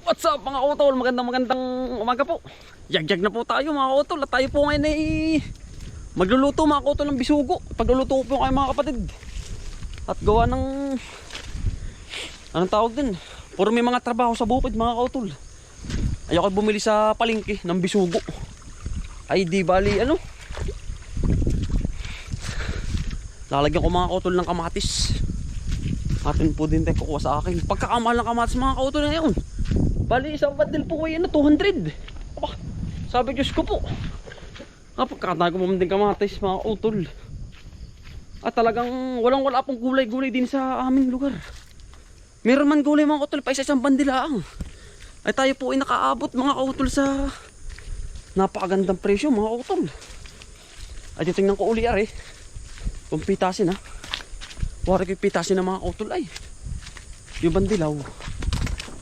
What's up mga utol? Magandang umaga po. Yagyag na po tayo mga utol. At tayo po ngayon ay magluluto mga utol ng bisugo. Pagluluto ko po kayo mga kapatid. At gawa ng anong tawag din? Puro may mga trabaho sa bukid mga utol. Ayoko bumili sa palengke ng bisugo. Ay di bali ano? Lalagyan ko mga utol ng kamatis. Atin po din tayo kukuha sa akin. Pagkakamahal ng kamatis mga utol na yun. Bali isang bundle po kayo 200. Aba, sabi Diyos ko po. Pagkakatayo ko din kamatis mga utol. At talagang wala pong gulay-gulay din sa aming lugar. Meron man gulay mga utol pa isang bundle lang. Ay tayo po ay nakaabot mga utol sa napakagandang presyo mga utol. Ay tingnan ko uli ari. Kung pitasin ha. Wari ko pitasin ng mga utol ay. Yung bandilaw.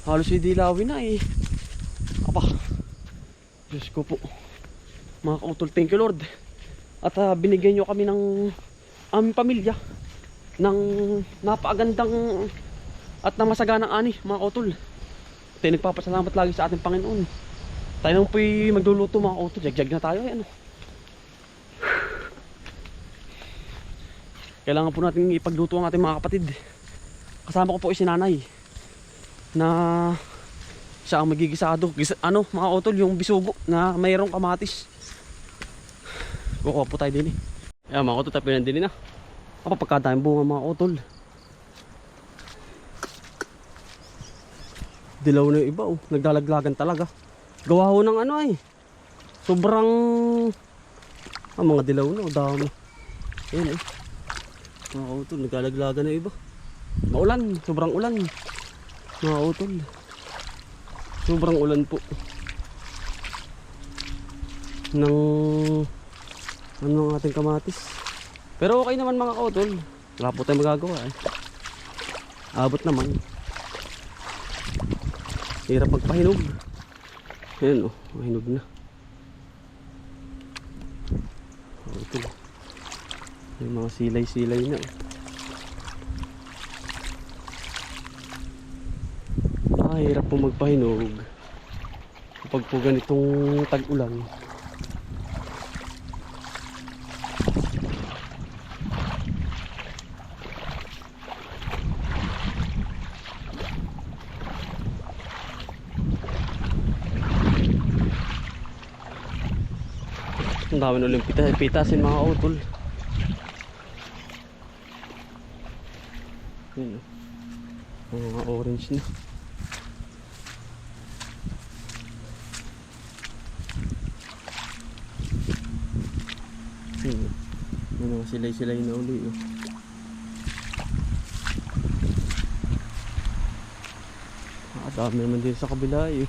Halos idilawin na eh. Aba, Diyos ko po mga kautol, thank you Lord. At binigyan nyo kami ng aming pamilya ng napakagandang at na masaganang ani mga kautol. Tayo nagpapasalamat lagi sa ating Panginoon. Tayo nang po'y magluluto mga kautol. Jagjag na tayo eh, ano. Kailangan po natin ipagluto ang ating mga kapatid. Kasama ko po si nanay na siya ang magigisado. Ano mga utol, yung bisugo na mayroong kamatis. Kukuha po tayo din eh. Ayan mga utol, tayo pinandili na. Pagkadaming bunga mga utol. Dilaw na yung iba oh. Naglalaglagan talaga. Gawa ho ng ano ay. Sobrang mga dilaw na oh, dami. Ayan eh. Mga utol, naglalaglagan na yung iba. Maulan, sobrang ulan. Mga utol, sobrang ulan po ng ano ang ating kamatis. Pero okay naman mga kautol, wala po tayong magagawa eh. Abot naman. Hirap magpahinog. Ayan o, mahinog na. Kautol, may mga silay-silay na eh. Hirap po magpahinog kapag po ganitong tag-ulan. Ang dami na ulit pitasin mga utol. Yun, mga orange na. Ano, silay-silay na uli oh. Dami naman din sa kabila eh.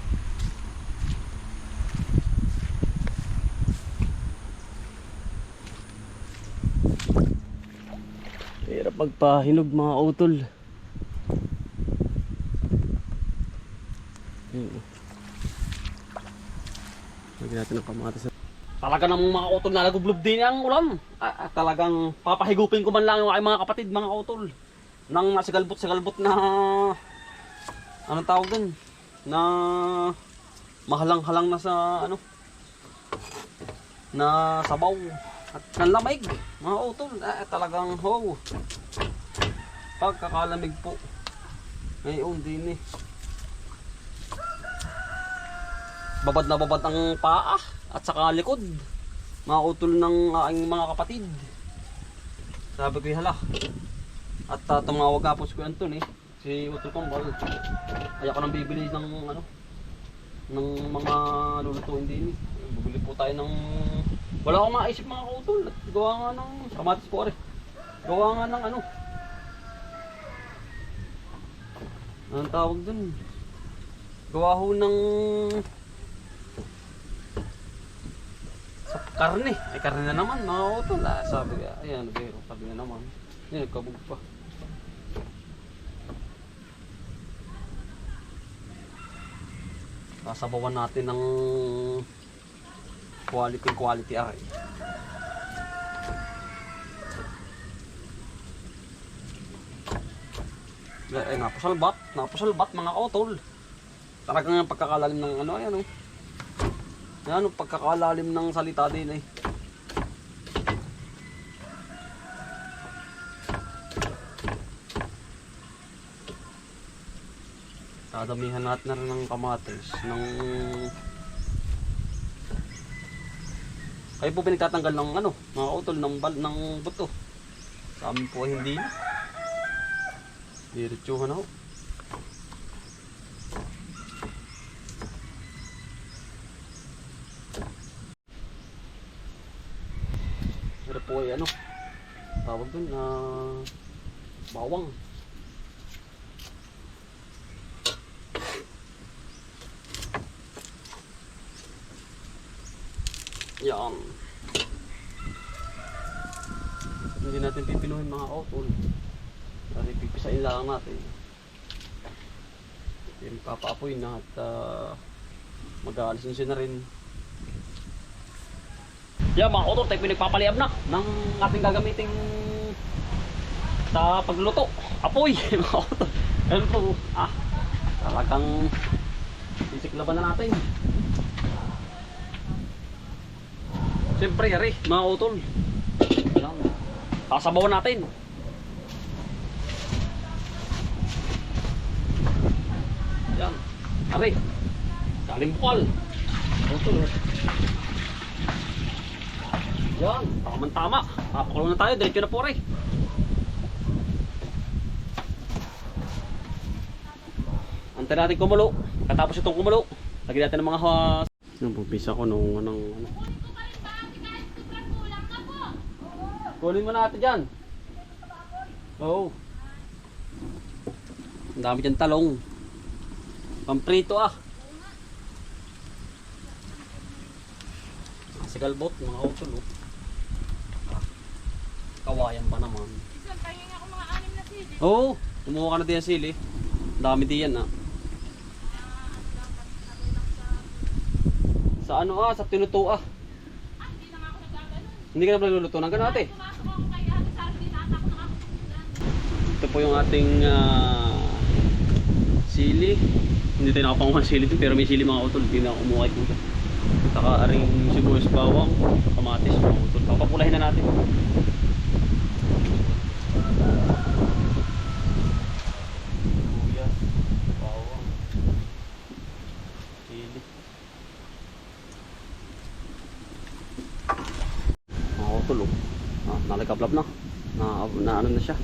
Hirap magpahinog mga utol. Lagyan natin ang kamatis. Talaga namang mga utol na nagublob din ang ulam. Talagang papahigupin ko man lang yung aking mga kapatid mga utol. Nang nasigalbot-sigalbot na anong tawag dun? Na mahalang-halang na sa ano? Na sabaw at nanlamig mga utol. Talagang ho. Pagkakalamig po. Ngayon din eh. Babad na babad ang paa at saka likod mga utol ng aking mga kapatid. Sabi ko hala. At tumawag nga po si Kuya Anton eh, si utol kong bal. Ay ako nang bibili ng ano, ng mga lulutuin din eh. Bibili po tayo ng wala akong maisip mga utol. At gawa nga ng kamatis po rin. Gawa nga ng ano, anong tawag dun? Gawa ho ng karne. Ay karne na naman mga utol. Sabi ka, ayan, sabi na naman. Yan, nagkabog pa. Sasabawan natin ng quality ay. Napasalbat mga utol. Talagang yung pagkakalalim ng ano, ayan o. Ayan o, pagkakalalim ng salita din eh. Dadamihan natin na rin ng kamatis, ng... Kayo po pinagtatanggal ng ano, mga utol, ng buto. Sa amin po ay hindi na. Diretsuhan ako. Pero po ay ano, tawag dun na bawang. Yan. Hindi natin pipinuhin mga kautol. Kasi pipisain lang natin. Yung papaapoy na at mag-aalisin na rin. Yan mga kautol, tayo pinagpapaliab na ng ating gagamiting sa pagluluto. Apoy mga kautol. Ayan po. Talagang isiklaban na natin. Siyempre, yari, mga utol. Yan. Sasabawan natin. Yan. Yari. Kalimpal. Utol. Yan. Tama-tama. Papakulo na tayo. Diretso na po rin. Antay natin kumulo. Katapos itong kumulo, lagyan natin ng mga Nabubisa ko nung ano. Kunin mo natin dyan. Oo. Ang dami dyan talong. Pamprito Sigalbot, mga utol Kawayan pa naman. Isang pahingin ako mga 6 na sili. Oo. Kumuha ka na din ang sili. Ang dami din yan Sa ano sa tinuto Hindi na nga ako nagkaganon. Hindi ka na nagluluto ng ganun ate. Pumasok ako kay Ate Sarah, tinata ko nakakapulan. Ito po yung ating sili. Hindi tayo nakapanguha ng sili dito, pero may sili mga utol. Hindi na kumuha ko ito. Saka aring sibuyas, bawang, kamatis mga utol. Papapulahin na natin. Sibuyas, bawang, sili. Mga utol nalagablab na. Na ano na siya.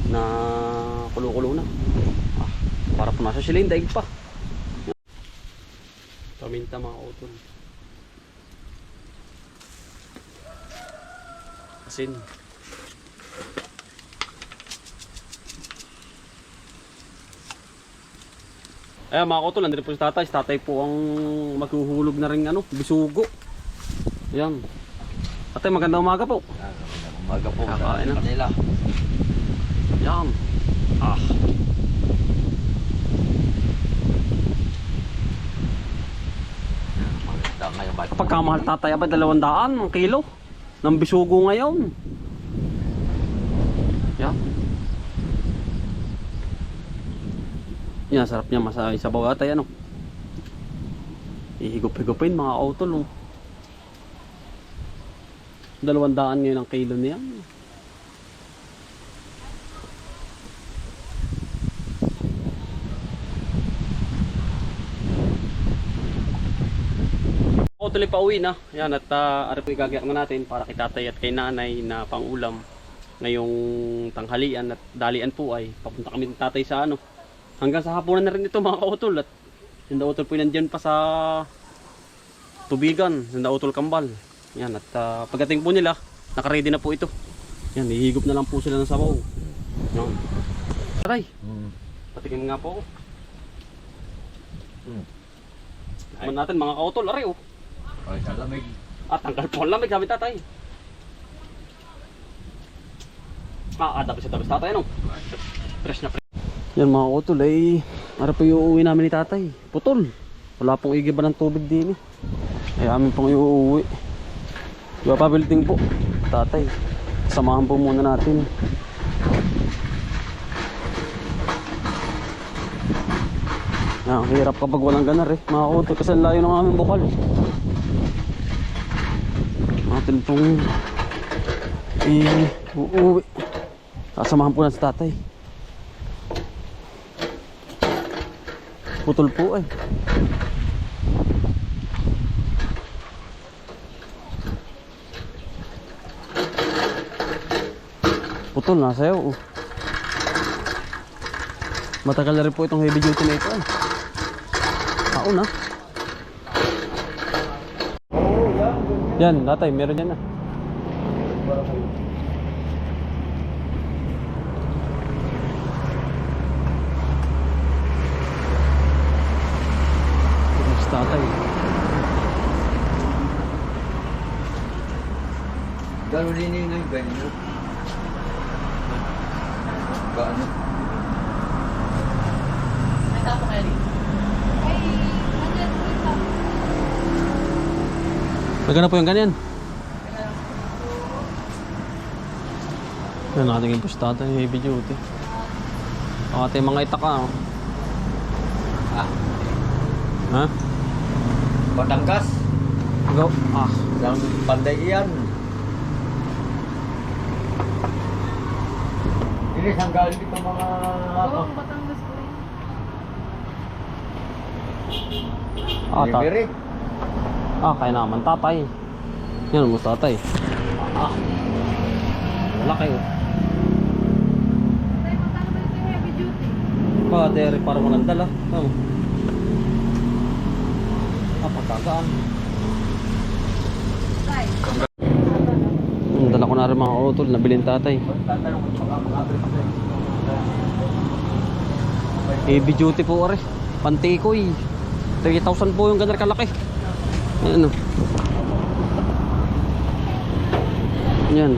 Na kulo-kulo na. Para po nasa sila yung daig pa. Paminta mga utol. Asin. Ayan mga utol, nandito po si tatay. Si tatay po ang maghuhulog na rin bisugo. Ayan. Tatay, magandang umaga po. Umaga po Kakain na. kanila. Yan. Maganda ngayon ba? Kapag kamahal tatay, 200 ang kilo ng bisugo ngayon. Yan. Yan, sarap niya masay sa bagatay Ihigop-higopin mga utol 200 ngayon ang kilo niya. Tuloy pa uwi na. Yan at ari po igagayak na natin para kay tatay at kay nanay na pangulam ngayong tanghalian at dalian po ay papunta kami ng tatay sa hanggang sa hapunan na rin ito mga kautol at yung dautol po nandiyan pa sa tubigan, yung dautol kambal. Yan at pagdating po nila nakaready na po ito. Yan, ihigop na lang po sila ng sabaw. Yan. Taray. Patikim nga po ako. Ay natin mga kautol, ari Ay, sa lamig. Tanggal po ang lamig, sabi tatay. Tapos tatay, fresh na fresh. Yan mga utol, para po iuuwi namin ni tatay. Putol. Wala pong igiba ng tubig din Ay amin pong iuuwi. Diba pa building po, tatay. Samahan po muna natin. Ang hirap kapag walang ganar eh. Mga kautol kasi ang layo ng aming bukal. Natin pong uuwi. Kasamahan po na sa tatay. Putol po eh. Putol na sa'yo. Matagal na rin po itong heavy duty na ito eh. Taon na. Yan, natay, meron yan na. Mas tatay. Gano'n din yung ganyan. Gaano? May tapo kayo dito. Ay, nandiyan po ito. Maganda po yung ganyan. Yan natin yung pustata yung heavy duty. Ang ating mga itaka. Oh. Ah, Ha? Batangas. Go. Ah. Isang panday iyan. Ini isang galing dito mga... Bawang Batangas po rin. Delivery. Kaya naman tatay. Yan mo tatay. Wala kayo. Tay, magkano ba ito yung heavy duty? Dere parang walang dala. Oh. Pagkagaan. Tay. Dala ko na rin mga utol. Nabilin tatay. Heavy duty po rin. Pantikoy. 3,000 po yung ganar kalaki. Ayan o. Yan.